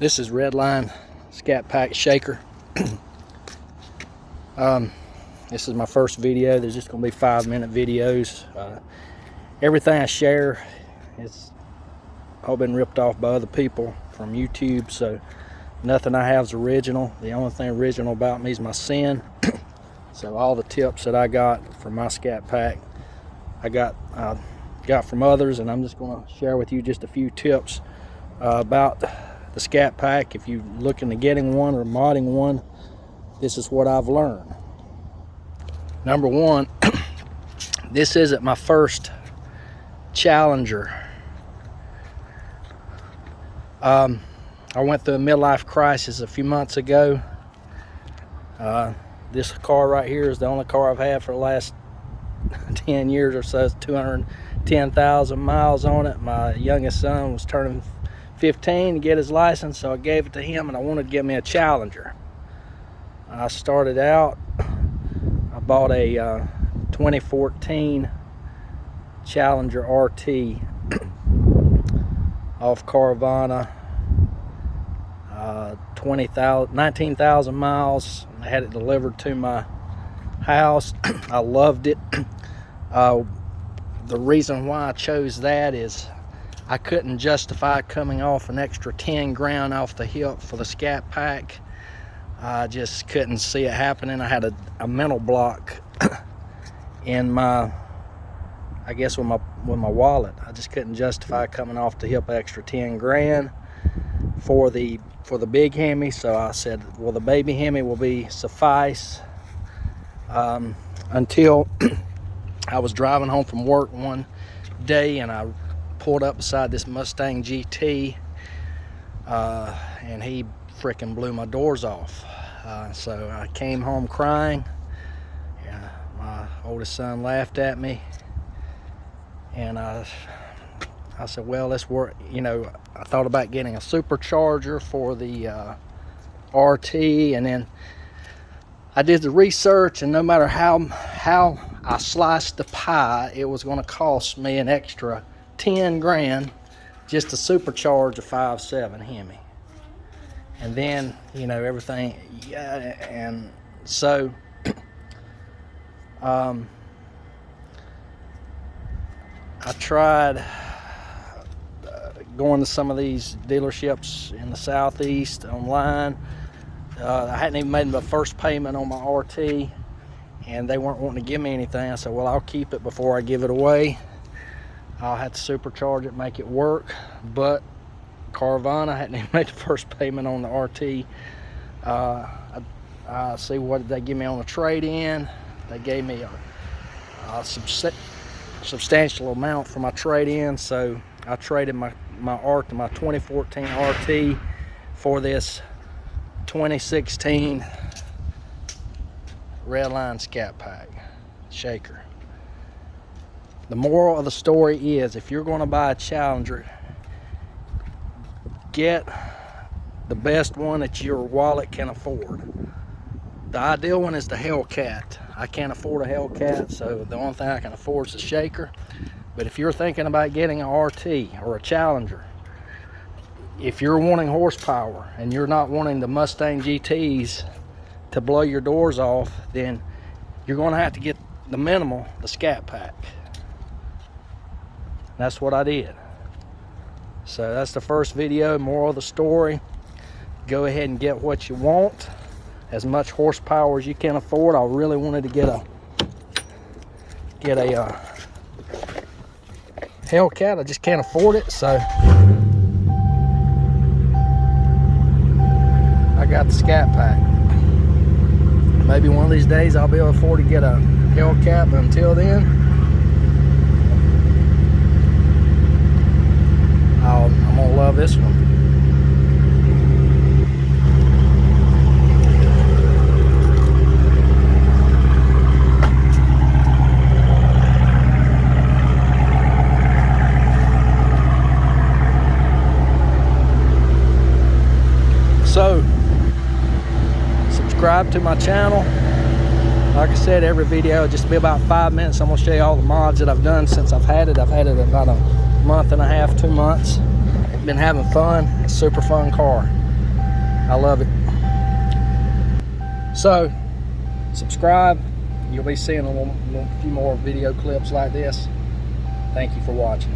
This is Redline Scat Pack Shaker. This is my first video. There's just going to be 5-minute videos. Everything I share is all been ripped off by other people from YouTube, so nothing I have is original. The only thing original about me is my sin. So all the tips that I got from my Scat Pack, I got from others, and I'm just going to share with you just a few tips about the Scat Pack. If you're looking to getting one or modding one, this is what I've learned. Number one, this isn't my first Challenger. I went through a midlife crisis a few months ago. This car right here is the only car I've had for the last 10 years or so. It's 210,000 miles on it. My youngest son was turning 15 to get his license, so I gave it to him, and I wanted to get me a Challenger. I started out, I bought a 2014 Challenger RT off Carvana, 19,000 miles. I had it delivered to my house. I loved it. The reason why I chose that is I couldn't justify coming off an extra 10 grand off the hip for the Scat Pack. I just couldn't see it happening. I had a mental block in my, I guess with my wallet. I just couldn't justify coming off the hip extra 10 grand for the big Hemi. So I said, well, the baby Hemi will be suffice, until I was driving home from work one day, and I pulled up beside this Mustang GT, and he freaking blew my doors off. So I came home crying. My oldest son laughed at me, and I said, well, let's work. You know, I thought about getting a supercharger for the RT, and then I did the research, and no matter how I sliced the pie, it was going to cost me an extra 10 grand just to supercharge a 5.7 Hemi. And then, you know, everything, yeah, and so I tried going to some of these dealerships in the southeast online. I hadn't even made my first payment on my RT, and they weren't wanting to give me anything. I said, well, I'll keep it before I give it away. I'll have to supercharge it, make it work. But Carvana, I hadn't even made the first payment on the RT. I see what did they give me on the trade-in. They gave me a substantial amount for my trade-in, so I traded my 2014 RT for this 2016 Redline Scat Pack Shaker. The moral of the story is, if you're going to buy a Challenger, get the best one that your wallet can afford. The ideal one is the Hellcat. I can't afford a Hellcat, so the only thing I can afford is a Shaker. But if you're thinking about getting an RT or a Challenger, if you're wanting horsepower and you're not wanting the Mustang GTs to blow your doors off, then you're going to have to get the minimal, the Scat Pack. That's what I did. So that's the first video. Moral of the story: go ahead and get what you want, as much horsepower as you can afford. I really wanted to get a Hellcat. I just can't afford it, so I got the Scat Pack. Maybe one of these days I'll be able to afford to get a Hellcat, but until then, I'm gonna love this one. So, subscribe to my channel. Like I said, every video will just be about 5 minutes. I'm gonna show you all the mods that I've done since I've had it. I've had it about a month and a half, 2 months. Been having fun. Super fun car. I love it. So subscribe. You'll be seeing a few more video clips like this. Thank you for watching.